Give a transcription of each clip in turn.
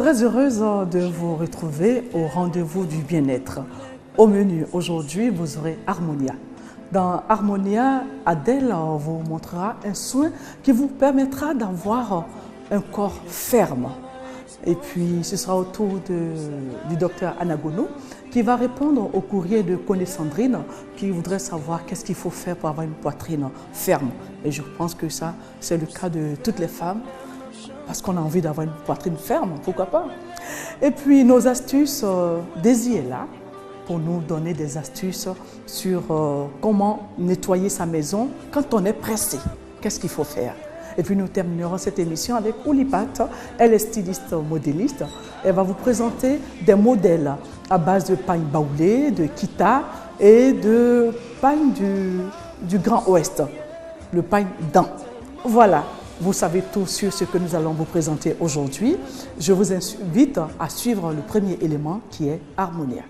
Très heureuse de vous retrouver au rendez-vous du bien-être. Au menu aujourd'hui, vous aurez Harmonia. Dans Harmonia, Adèle vous montrera un soin qui vous permettra d'avoir un corps ferme. Et puis, ce sera au tour du docteur Anagono qui va répondre au courrier de Connie Sandrine qui voudrait savoir qu'est-ce qu'il faut faire pour avoir une poitrine ferme. Et je pense que ça, c'est le cas de toutes les femmes parce qu'on a envie d'avoir une poitrine ferme, pourquoi pas. Et puis, nos astuces, Daisy est là pour nous donner des astuces sur comment nettoyer sa maison quand on est pressé. Qu'est-ce qu'il faut faire? Et puis nous terminerons cette émission avec Oulipat. Elle est styliste modéliste. Elle va vous présenter des modèles à base de pagne baoulé, de kita et de pagne du Grand Ouest, le pagne dent. Voilà, vous savez tout sur ce que nous allons vous présenter aujourd'hui. Je vous invite à suivre le premier élément qui est Harmonia.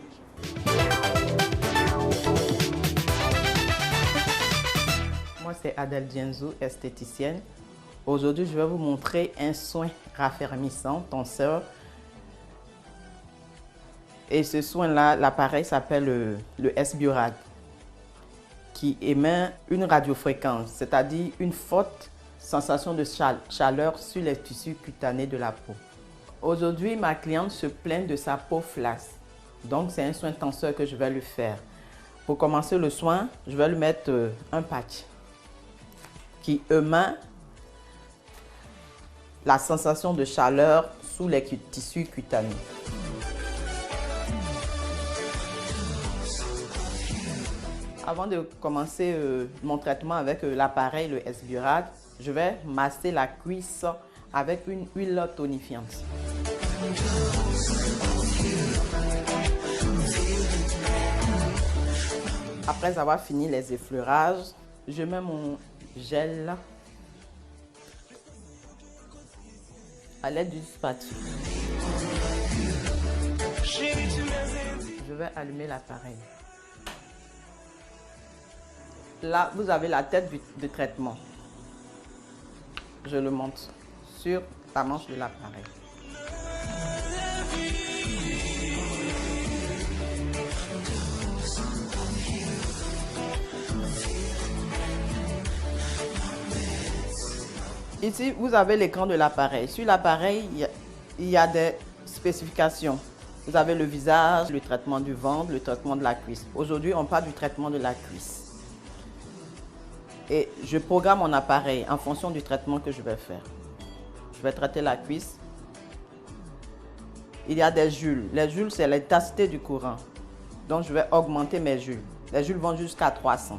Moi, c'est Adèle Dienzou, esthéticienne. Aujourd'hui, je vais vous montrer un soin raffermissant, tenseur. Et ce soin-là, l'appareil s'appelle le S-Biorad, qui émet une radiofréquence, c'est-à-dire une forte sensation de chaleur sur les tissus cutanés de la peau. Aujourd'hui, ma cliente se plaint de sa peau flasque. Donc, c'est un soin tenseur que je vais lui faire. Pour commencer le soin, je vais lui mettre un patch qui émet la sensation de chaleur sous les tissus cutanés. Avant de commencer mon traitement avec l'appareil, le S-Biorad, je vais masser la cuisse avec une huile tonifiante. Après avoir fini les effleurages, je mets mon gel à l'aide d'une spatule. Je vais allumer l'appareil. Là, vous avez la tête de traitement. Je le monte sur la manche de l'appareil. Ici, vous avez l'écran de l'appareil. Sur l'appareil, il y a des spécifications. Vous avez le visage, le traitement du ventre, le traitement de la cuisse. Aujourd'hui, on parle du traitement de la cuisse. Et je programme mon appareil en fonction du traitement que je vais faire. Je vais traiter la cuisse. Il y a des joules. Les joules, c'est l'intensité du courant. Donc, je vais augmenter mes joules. Les joules vont jusqu'à 300.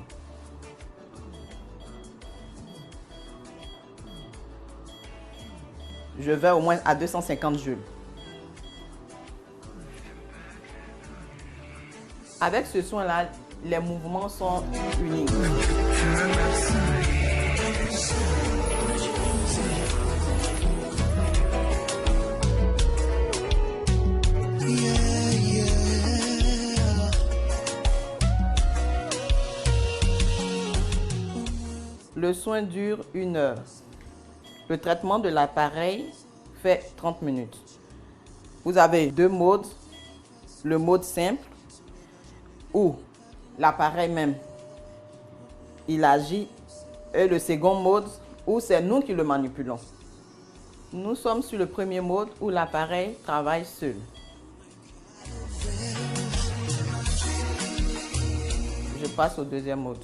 Je vais au moins à 250 joules. Avec ce soin-là, les mouvements sont uniques. Le soin dure 1 heure. Le traitement de l'appareil fait 30 minutes. Vous avez 2 modes. Le mode simple, où l'appareil même, il agit, et le second mode, où c'est nous qui le manipulons. Nous sommes sur le premier mode, où l'appareil travaille seul. Je passe au deuxième mode.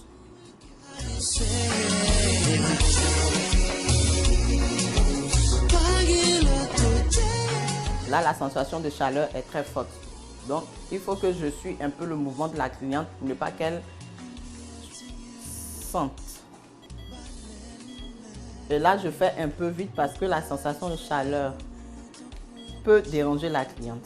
Là, la sensation de chaleur est très forte. Donc, il faut que je suive un peu le mouvement de la cliente pour ne pas qu'elle sente. Et là, je fais un peu vite parce que la sensation de chaleur peut déranger la cliente.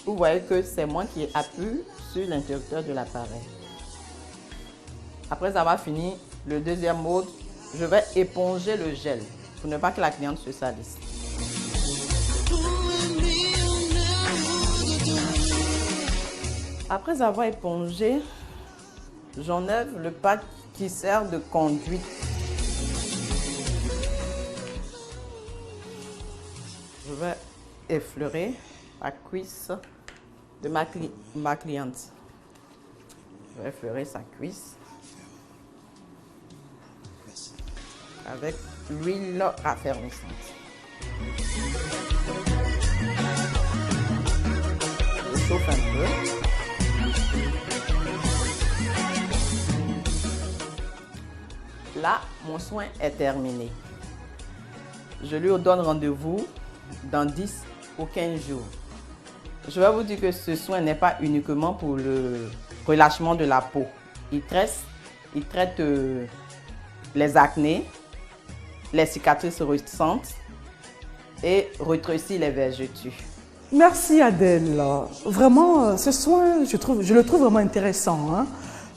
Vous voyez que c'est moi qui appuie sur l'interrupteur de l'appareil. Après avoir fini le deuxième mode, je vais éponger le gel pour ne pas que la cliente se salisse. Après avoir épongé, J'enlève le pack qui sert de conduite. Je vais effleurer la cuisse de ma cliente. Je vais effleurer sa cuisse avec l'huile raffermissante. Je chauffe un peu. Là, mon soin est terminé. Je lui donne rendez-vous dans 10 ou 15 jours. Je vais vous dire que ce soin n'est pas uniquement pour le relâchement de la peau. Il traite les acnés, les cicatrices récentes et rétrécit les vergetures. Merci Adèle. Vraiment, ce soin, je le trouve vraiment intéressant. Hein?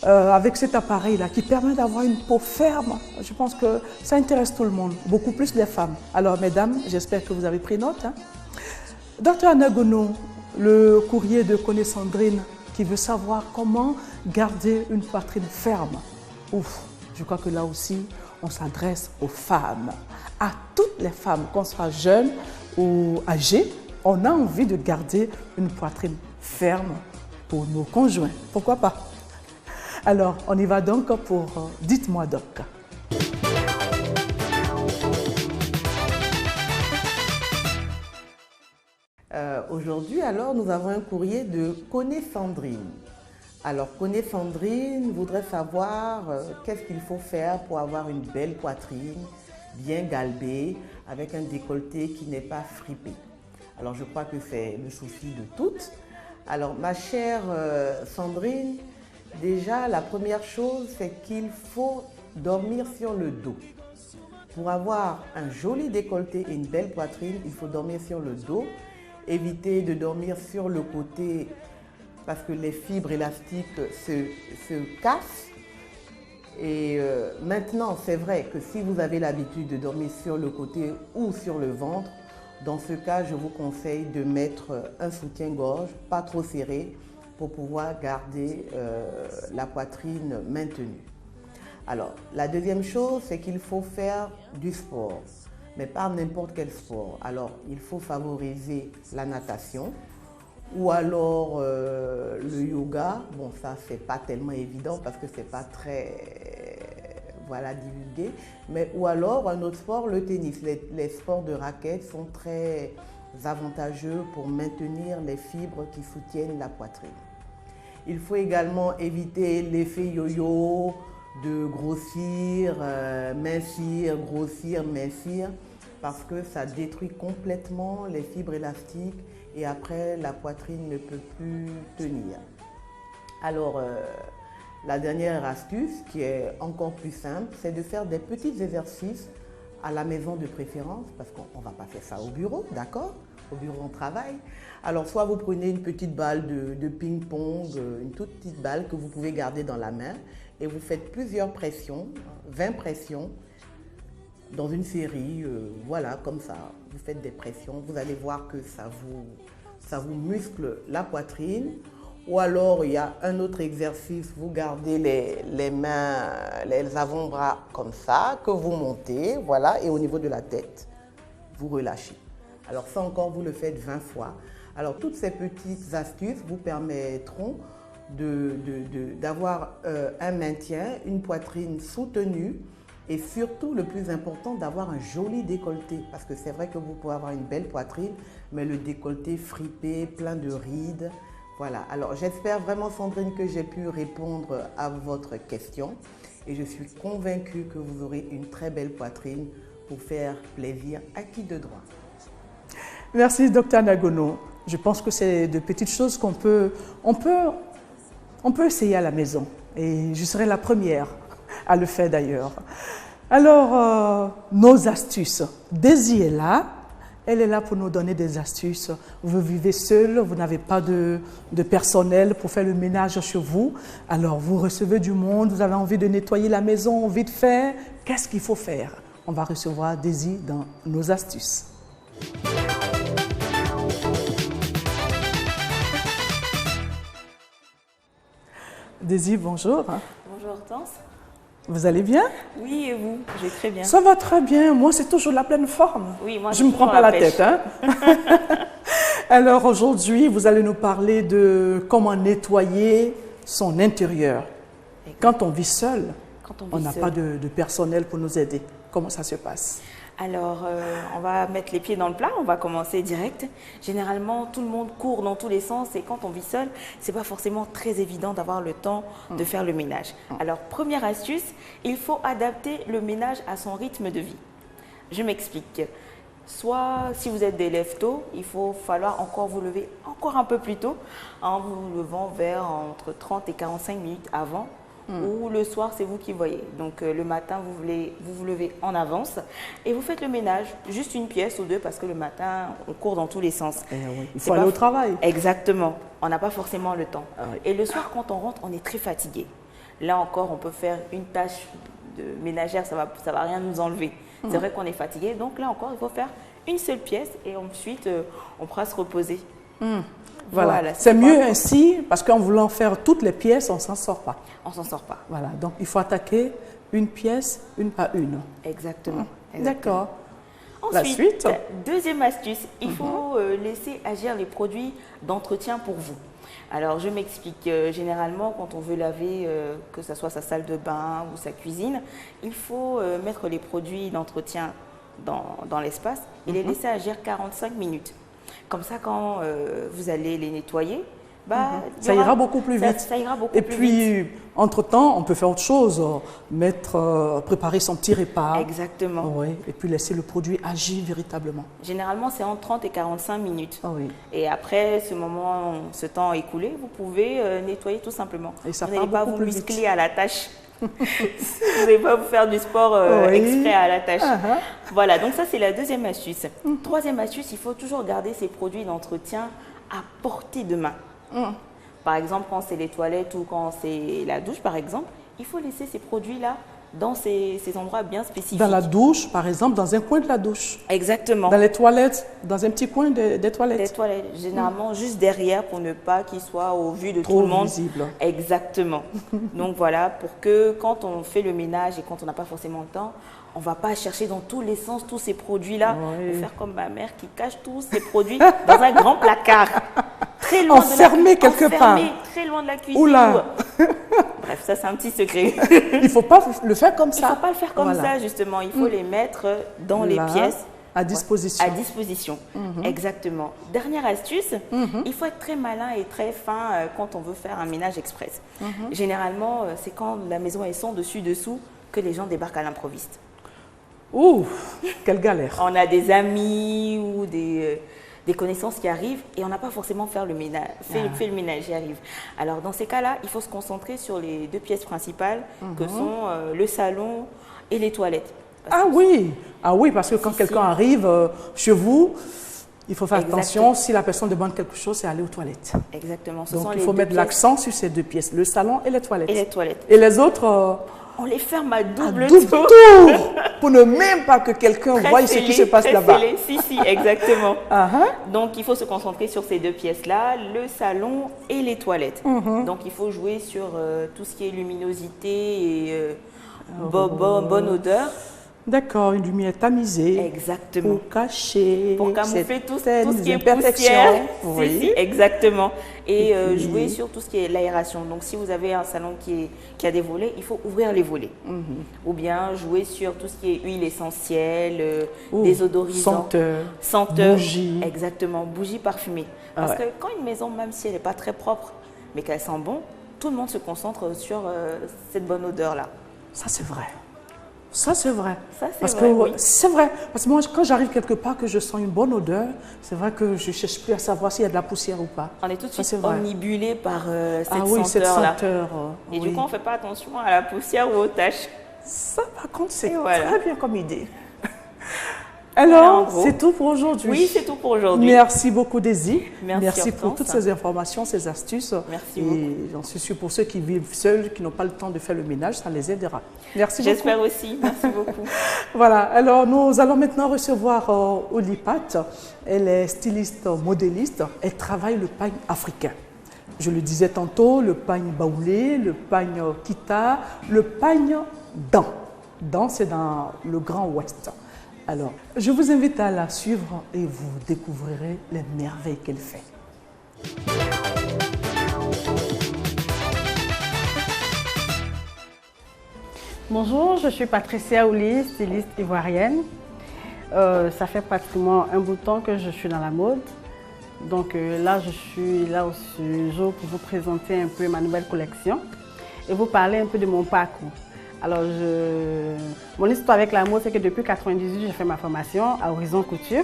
Avec cet appareil-là qui permet d'avoir une peau ferme, je pense que ça intéresse tout le monde, beaucoup plus les femmes. Alors mesdames, j'espère que vous avez pris note. Hein? Docteur Anagono, le courrier de Koné Sandrine qui veut savoir comment garder une poitrine ferme. Ouf, je crois que là aussi, on s'adresse aux femmes. À toutes les femmes, qu'on soit jeune ou âgée, on a envie de garder une poitrine ferme pour nos conjoints. Pourquoi pas? Alors, on y va donc pour Dites-moi Doc. Aujourd'hui, alors, nous avons un courrier de Koné Sandrine. Alors, Koné Sandrine voudrait savoir qu'est-ce qu'il faut faire pour avoir une belle poitrine, bien galbée, avec un décolleté qui n'est pas fripé. Alors, je crois que c'est le souci de toutes. Alors, ma chère Sandrine, déjà, la première chose, c'est qu'il faut dormir sur le dos. Pour avoir un joli décolleté et une belle poitrine, il faut dormir sur le dos. Éviter de dormir sur le côté parce que les fibres élastiques se cassent. Et maintenant, c'est vrai que si vous avez l'habitude de dormir sur le côté ou sur le ventre, dans ce cas, je vous conseille de mettre un soutien-gorge, pas trop serré, pour pouvoir garder la poitrine maintenue. Alors, la deuxième chose, c'est qu'il faut faire du sport, mais pas n'importe quel sport. Alors, il faut favoriser la natation ou alors le yoga. Bon, ça, c'est pas tellement évident parce que c'est pas très divulgué. Mais, ou alors, un autre sport, le tennis. Les sports de raquettes sont très avantageux pour maintenir les fibres qui soutiennent la poitrine. Il faut également éviter l'effet yo-yo de grossir, mincir, grossir, mincir, parce que ça détruit complètement les fibres élastiques et après la poitrine ne peut plus tenir. Alors, la dernière astuce qui est encore plus simple, c'est de faire des petits exercices à la maison de préférence, parce qu'on ne va pas faire ça au bureau, d'accord? Au bureau, on travaille. Alors, soit vous prenez une petite balle de ping-pong, une toute petite balle que vous pouvez garder dans la main et vous faites plusieurs pressions, 20 pressions dans une série, voilà, comme ça. Vous faites des pressions, vous allez voir que ça vous muscle la poitrine. Ou alors, il y a un autre exercice, vous gardez les mains, les avant-bras comme ça, que vous montez, voilà, et au niveau de la tête, vous relâchez. Alors ça encore, vous le faites 20 fois. Alors toutes ces petites astuces vous permettront d'avoir un maintien, une poitrine soutenue et surtout le plus important, d'avoir un joli décolleté. Parce que c'est vrai que vous pouvez avoir une belle poitrine, mais le décolleté fripé, plein de rides. Voilà, alors j'espère vraiment Sandrine que j'ai pu répondre à votre question et je suis convaincue que vous aurez une très belle poitrine pour faire plaisir à qui de droit. Merci Dr Nagono. Je pense que c'est de petites choses qu'on peut essayer à la maison et je serai la première à le faire d'ailleurs. Alors, nos astuces. Daisy est là. Elle est là pour nous donner des astuces. Vous vivez seul, vous n'avez pas de personnel pour faire le ménage chez vous. Alors, vous recevez du monde, vous avez envie de nettoyer la maison vite fait. Qu'est-ce qu'il faut faire? On va recevoir Daisy dans nos astuces. Daisy, bonjour. Bonjour Hortense. Vous allez bien? Oui, et vous? Je vais très bien. Ça va très bien. Moi, c'est toujours la pleine forme. Oui, moi, je ne me prends pas la tête. Hein? Alors aujourd'hui, vous allez nous parler de comment nettoyer son intérieur. Quand on vit seul, on n'a pas de personnel pour nous aider. Comment ça se passe? Alors, on va mettre les pieds dans le plat, on va commencer direct. Généralement, tout le monde court dans tous les sens et quand on vit seul, c'est pas forcément très évident d'avoir le temps de faire le ménage. Alors, première astuce, il faut adapter le ménage à son rythme de vie. Je m'explique. Soit, si vous êtes des lève-tôt, il faut falloir encore vous lever encore un peu plus tôt, en vous levant vers entre 30 et 45 minutes avant. Ou le soir, c'est vous qui voyez. Donc le matin, vous levez en avance et vous faites le ménage, juste une pièce ou deux parce que le matin, on court dans tous les sens. Oui. Il faut aller au travail. Exactement. On n'a pas forcément le temps. Oui. Et le soir, quand on rentre, on est très fatigué. Là encore, on peut faire une tâche de ménagère, ça va rien nous enlever. C'est vrai qu'on est fatigué. Donc là encore, il faut faire une seule pièce et ensuite, on pourra se reposer. Voilà. C'est mieux ainsi parce qu'en voulant faire toutes les pièces, on ne s'en sort pas. On s'en sort pas. Voilà. Donc, il faut attaquer une pièce, une par une. Exactement. D'accord. Ensuite, La suite. Deuxième astuce, il faut laisser agir les produits d'entretien pour vous. Alors, je m'explique. Généralement, quand on veut laver, que ce soit sa salle de bain ou sa cuisine, il faut mettre les produits d'entretien dans l'espace et les laisser agir 45 minutes. Comme ça, quand vous allez les nettoyer, ça ira beaucoup plus vite. Ça ira beaucoup plus vite. Et puis, entre-temps, on peut faire autre chose, préparer son petit repas. Exactement. Oui, et puis laisser le produit agir véritablement. Généralement, c'est entre 30 et 45 minutes. Oui. Et après ce temps écoulé, vous pouvez nettoyer tout simplement. Et ça vous n'allez pas vous muscler vite. à la tâche. Vous n'allez pas vous faire du sport exprès à la tâche. Voilà, donc ça c'est la deuxième astuce. Troisième astuce, il faut toujours garder ces produits d'entretien à portée de main. Par exemple, quand c'est les toilettes ou quand c'est la douche, par exemple, il faut laisser ces produits-là dans ces endroits bien spécifiques. Dans la douche, par exemple, dans un coin de la douche. Exactement. Dans les toilettes, dans un petit coin des toilettes. Des toilettes, généralement juste derrière pour ne pas qu'ils soient au vu de Trop tout le monde. visible. Exactement. Donc voilà, pour que quand on fait le ménage et quand on n'a pas forcément le temps, on ne va pas chercher dans tous les sens tous ces produits-là. Oui. Faut faire comme ma mère qui cache tous ces produits dans un grand placard. Très loin Enfermé quelque part. Très loin de la cuisine. Oula. Bref, ça c'est un petit secret. Il ne faut pas le faire comme ça. Il ne faut pas le faire comme ça justement. Il faut les mettre dans les pièces. À disposition. À disposition, exactement. Dernière astuce, il faut être très malin et très fin quand on veut faire un ménage express. Généralement, c'est quand la maison est sans dessus-dessous que les gens débarquent à l'improviste. Ouh, quelle galère. On a des amis ou des connaissances qui arrivent et on n'a pas forcément fait le ménage, fait le ménage, j'y arrive. Alors dans ces cas-là, il faut se concentrer sur les deux pièces principales que sont le salon et les toilettes. Ah oui, parce que quand quelqu'un arrive chez vous, il faut faire attention. Si la personne demande quelque chose, c'est aller aux toilettes. Exactement. Donc il faut mettre l'accent sur ces deux pièces, le salon et les toilettes. Et les toilettes. Et les autres, on les ferme à double tour pour ne même pas que quelqu'un voie ce qui se passe là-bas. Si, exactement. Donc il faut se concentrer sur ces deux pièces-là, le salon et les toilettes. Donc il faut jouer sur tout ce qui est luminosité et bonne odeur. D'accord, une lumière tamisée. Exactement. Pour cacher. Pour camoufler tout ce qui est poussière. Oui. Exactement. Et jouer sur tout ce qui est l'aération. Donc, si vous avez un salon qui a des volets, il faut ouvrir les volets. Ou bien jouer sur tout ce qui est huile essentielle, désodorisant. Senteur. Bougie. Exactement. Bougie parfumée. Parce que quand une maison, même si elle n'est pas très propre, mais qu'elle sent bon, tout le monde se concentre sur cette bonne odeur-là. Ça, c'est vrai. Ça, c'est vrai. Oui. C'est vrai. Parce que moi, quand j'arrive quelque part que je sens une bonne odeur, c'est vrai que je ne cherche plus à savoir s'il y a de la poussière ou pas. On est tout de suite omnibulé par cette senteur. Et du coup, on ne fait pas attention à la poussière ou aux taches. Ça, par contre, c'est très bien comme idée. Alors, c'est tout pour aujourd'hui. Oui, c'est tout pour aujourd'hui. Merci beaucoup, Daisy. Merci pour toutes ces informations, ces astuces. Merci beaucoup. Et j'en suis sûre pour ceux qui vivent seuls, qui n'ont pas le temps de faire le ménage, ça les aidera. Merci beaucoup. J'espère aussi. Merci beaucoup. Voilà. Alors, nous allons maintenant recevoir Olipat. Elle est styliste modéliste. Elle travaille le pagne africain. Je le disais tantôt, le pagne baoulé, le pagne kita, le pagne dan. Dan, c'est dans le Grand Ouest. Alors, je vous invite à la suivre et vous découvrirez les merveilles qu'elle fait. Bonjour, je suis Patricia Ouli, styliste ivoirienne. Ça fait pratiquement un bout de temps que je suis dans la mode. Donc là, je suis là ce jour pour vous présenter un peu ma nouvelle collection et vous parler un peu de mon parcours. Alors, mon histoire avec la mode, c'est que depuis 1998, j'ai fait ma formation à Horizon Couture.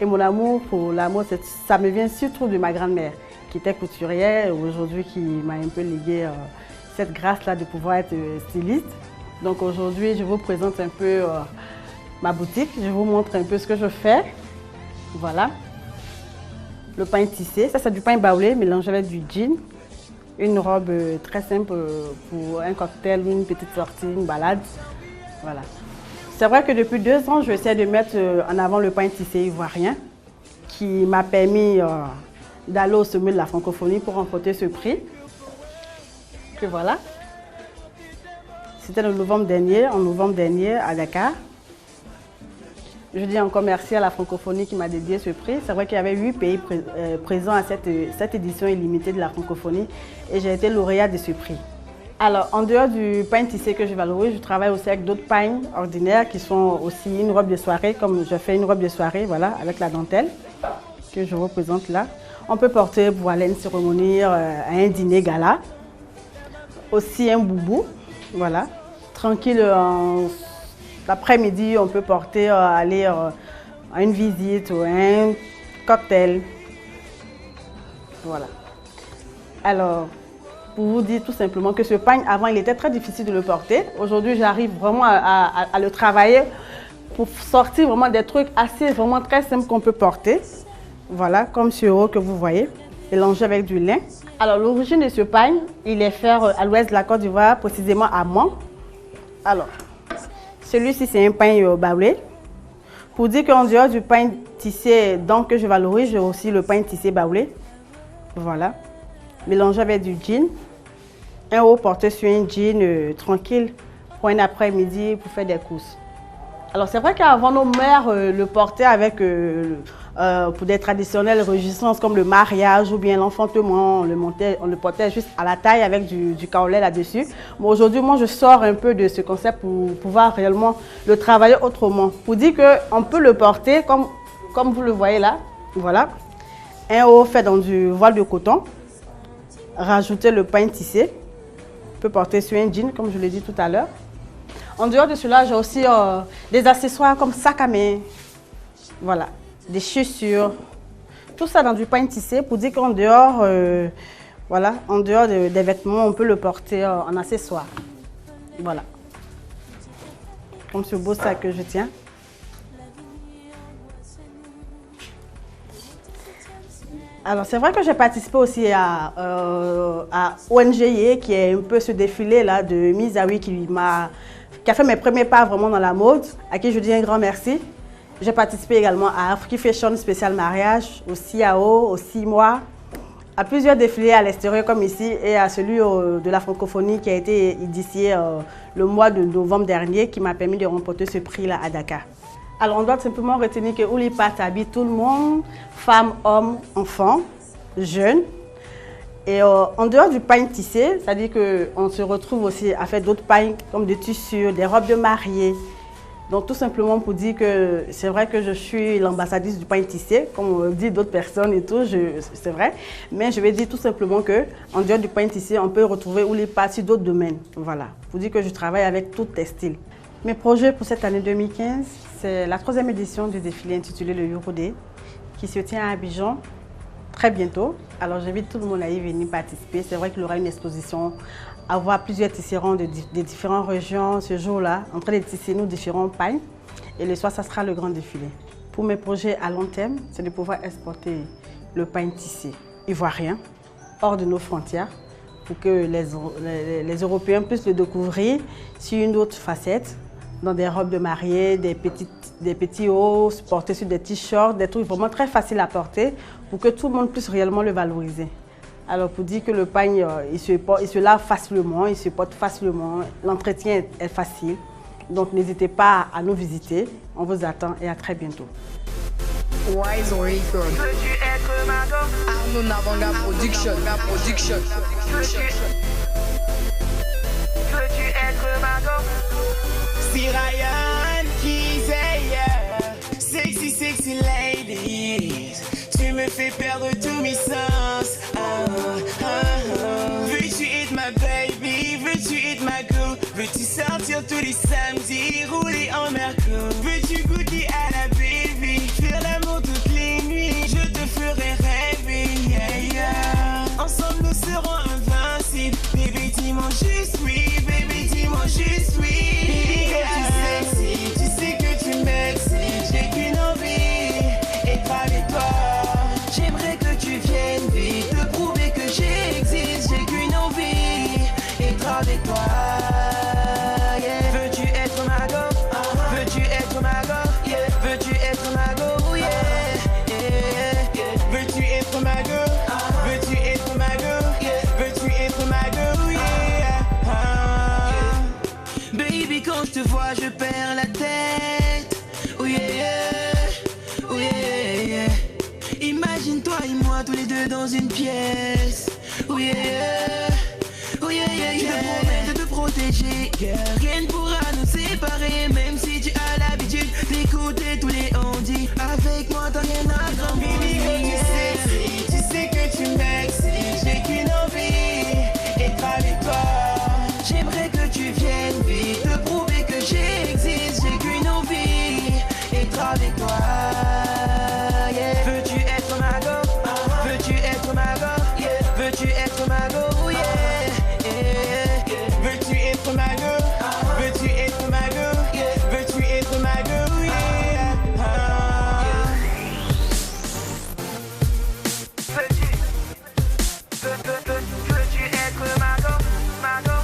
Et mon amour pour la mode, ça me vient surtout de ma grand-mère, qui était couturière et aujourd'hui qui m'a un peu légué cette grâce-là de pouvoir être styliste. Donc aujourd'hui, je vous présente un peu ma boutique. Je vous montre un peu ce que je fais. Voilà. Le pain tissé, ça c'est du pain baoulé mélangé avec du jean. Une robe très simple pour un cocktail, une petite sortie, une balade. Voilà. C'est vrai que depuis 2 ans, j'essaie de mettre en avant le pain tissé ivoirien qui m'a permis d'aller au sommet de la francophonie pour remporter ce prix. Et voilà. C'était en novembre dernier à Dakar. Je dis encore merci à la francophonie qui m'a dédié ce prix. C'est vrai qu'il y avait 8 pays présents à cette édition illimitée de la francophonie et j'ai été lauréate de ce prix. Alors, en dehors du pain tissé que je valorise, je travaille aussi avec d'autres pains ordinaires qui sont aussi une robe de soirée, comme je fais une robe de soirée, voilà, avec la dentelle que je représente là. On peut porter pour aller à une cérémonie, à un dîner gala. Aussi un boubou, voilà. Tranquille, l'après-midi, on peut porter, aller à une visite ou un cocktail. Voilà. Alors, pour vous dire tout simplement que ce pagne, avant, il était très difficile de le porter. Aujourd'hui, j'arrive vraiment à le travailler pour sortir vraiment des trucs vraiment très simples qu'on peut porter. Voilà, comme ce haut que vous voyez, mélangé avec du lin. Alors, l'origine de ce pagne, il est fait à l'ouest de la Côte d'Ivoire, précisément à Mans. Alors, celui-ci, c'est un pain baoulé. Pour dire qu'en dehors du pain tissé donc que je valorise, j'ai aussi le pain tissé baoulé. Voilà. Mélangé avec du jean. Un haut porté sur un jean tranquille pour un après-midi pour faire des courses. Alors, c'est vrai qu'avant, nos mères le portaient avec, pour des traditionnelles réjouissances comme le mariage ou bien l'enfantement. On le portait juste à la taille avec du kaolin là-dessus. Mais aujourd'hui, moi, je sors un peu de ce concept pour pouvoir réellement le travailler autrement. Pour dire qu'on peut le porter comme vous le voyez là. Voilà. Un haut fait dans du voile de coton. Rajouter le pain tissé. On peut porter sur un jean, comme je l'ai dit tout à l'heure. En dehors de cela, j'ai aussi des accessoires comme sac à main. Voilà. Des chaussures, tout ça dans du pain tissé pour dire qu'en dehors, voilà, en dehors des vêtements, on peut le porter en accessoire. Voilà. Comme ce beau sac que je tiens. Alors, c'est vrai que j'ai participé aussi à ONGIE, qui est un peu ce défilé-là de Misawi qui a fait mes premiers pas vraiment dans la mode, à qui je dis un grand merci. J'ai participé également à Afrique Fashion Spécial Mariage, au CIAO, au 6 mois, à plusieurs défilés à l'extérieur comme ici et à celui de la francophonie qui a été initié le mois de novembre dernier qui m'a permis de remporter ce prix-là à Dakar. Alors on doit simplement retenir que Oulipat habite tout le monde, femmes, hommes, enfants, jeunes. Et en dehors du pain tissé, c'est-à-dire qu'on se retrouve aussi à faire d'autres pains comme des tissus, des robes de mariée. Donc tout simplement pour dire que c'est vrai que je suis l'ambassadrice du pain tissé, comme dit d'autres personnes et tout, c'est vrai. Mais je vais dire tout simplement qu'en dehors du pain tissé, on peut retrouver Oulipat sur d'autres domaines. Voilà, pour dire que je travaille avec tout textile. Mes projets pour cette année 2015, c'est la 3e édition du défilé intitulé le Euroday, qui se tient à Abidjan très bientôt. Alors j'invite tout le monde à y venir participer. C'est vrai qu'il y aura une exposition à voir plusieurs tisserands des différentes régions ce jour-là, en train de tisser nos différents pains. Et le soir, ça sera le grand défilé. Pour mes projets à long terme, c'est de pouvoir exporter le pain tissé ivoirien hors de nos frontières pour que les Européens puissent le découvrir sur une autre facette, dans des robes de mariée, des petits hauts, portés sur des t-shirts, des trucs vraiment très faciles à porter pour que tout le monde puisse réellement le valoriser. Alors pour dire que le pagne, il se lave facilement, il se porte facilement, l'entretien est facile. Donc n'hésitez pas à nous visiter. On vous attend et à très bientôt. Wise Record. Veux-tu être ma go? Arnaud Navanga Production. Veux-tu être ma go? See Ryan, he's a sexy, sexy ladies. Tu me fais perdre tous mes sens. Veux-tu être ma baby? Veux-tu être ma go? Veux-tu sortir tous les samedis, rouler en merco? Veux-tu goûter à la baby? Faire l'amour toutes les nuits, je te ferai rêver. Yeah, yeah. Ensemble nous serons invincibles. Baby, dis-moi juste oui. Baby, dis-moi juste oui. Baby, tu sais sexy, tu sais que tu m'excites. J'ai qu'une envie, être avec toi. J'aimerais que tu viennes vite, te prouver que j'existe. J'ai qu'une envie, être avec toi. Yeah. Veux-tu être ma go? Veux-tu être ma go? Yeah. Veux-tu être ma go? Yeah. Yeah. Yeah. Veux-tu être ma go? Veux-tu être ma go? Yeah. Veux-tu être ma go? Yeah. Baby, quand je te vois, je perds la tête. Oh yeah. Oh yeah, yeah. Imagine-toi et moi tous les deux dans une pièce. Oh yeah. Oh yeah, yeah, yeah. Je te promets de te protéger. Rien ne pourra nous séparer, même si tu as l'habitude d'écouter tous les on-dit. Avec moi, t'as rien à grandir. Baby, tu sais que tu m'excites. J'ai qu'une envie, être avec toi. J'aimerais que tu viennes vite, te prouver que j'existe. J'ai qu'une envie, être avec toi. Yeah. Veux-tu être ma go? Veux-tu être ma go? Yeah. Veux-tu être ma go? Yeah. Yeah. Veux-tu être ma go? Veux-tu être ma go? Yeah. Veux-tu être ma go? Yeah. Veux-tu être ma go? Ma go?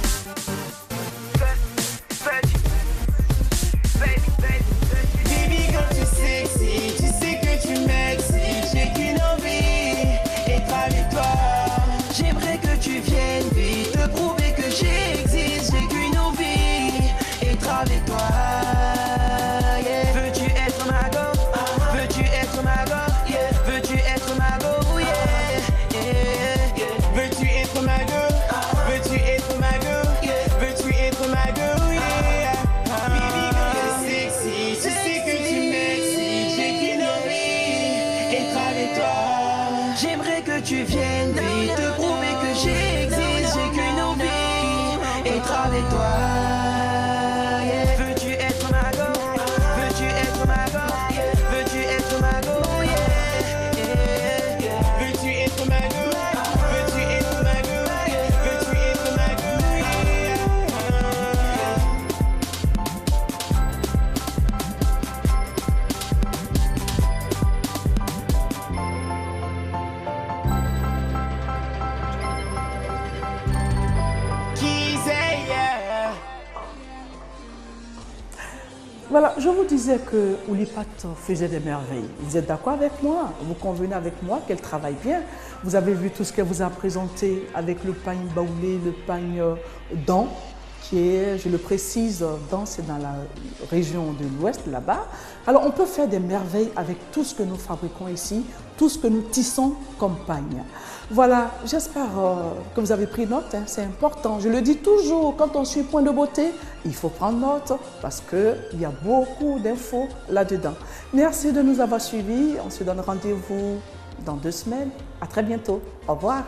Baby, quand tu sais sexy, tu sais que tu m'excites. J'ai qu'une envie, être avec toi. J'aimerais que tu viennes vite, te prouver que j'existe. J'ai qu'une envie, être avec toi. Yeah. Veux-tu être ma go? Veux-tu être ma go? Yeah. Veux-tu être ma go? Yeah. Yeah. Veux-tu être ma go? Veux-tu être ma go? Yeah. Veux-tu être ma go? Yeah. Baby, quand tu es sexy, tu sais que tu m'excites. J'ai qu'une envie, être avec toi. J'aimerais que tu viennes vite, te prouver que j'existe. J'ai qu'une envie, être avec toi. Yeah. Veux-tu être ma go? Veux-tu être ma go? Yeah. Veux-tu être ma go? Yeah. Yeah. Veux-tu être ma go? Veux-tu être ma go? Yeah. Veux-tu être ma go? Yeah. Voilà, je vous disais que Oulipat faisait des merveilles. Vous êtes d'accord avec moi? Vous convenez avec moi qu'elle travaille bien? Vous avez vu tout ce qu'elle vous a présenté avec le pagne baoulé, le pagne dent, qui est, je le précise, dent, c'est dans la région de l'Ouest, là-bas. Alors, on peut faire des merveilles avec tout ce que nous fabriquons ici, tout ce que nous tissons comme pagne. Voilà, j'espère que vous avez pris note, hein, c'est important. Je le dis toujours, quand on suit Point de Beauté, il faut prendre note parce qu'il y a beaucoup d'infos là-dedans. Merci de nous avoir suivis. On se donne rendez-vous dans 2 semaines. À très bientôt. Au revoir.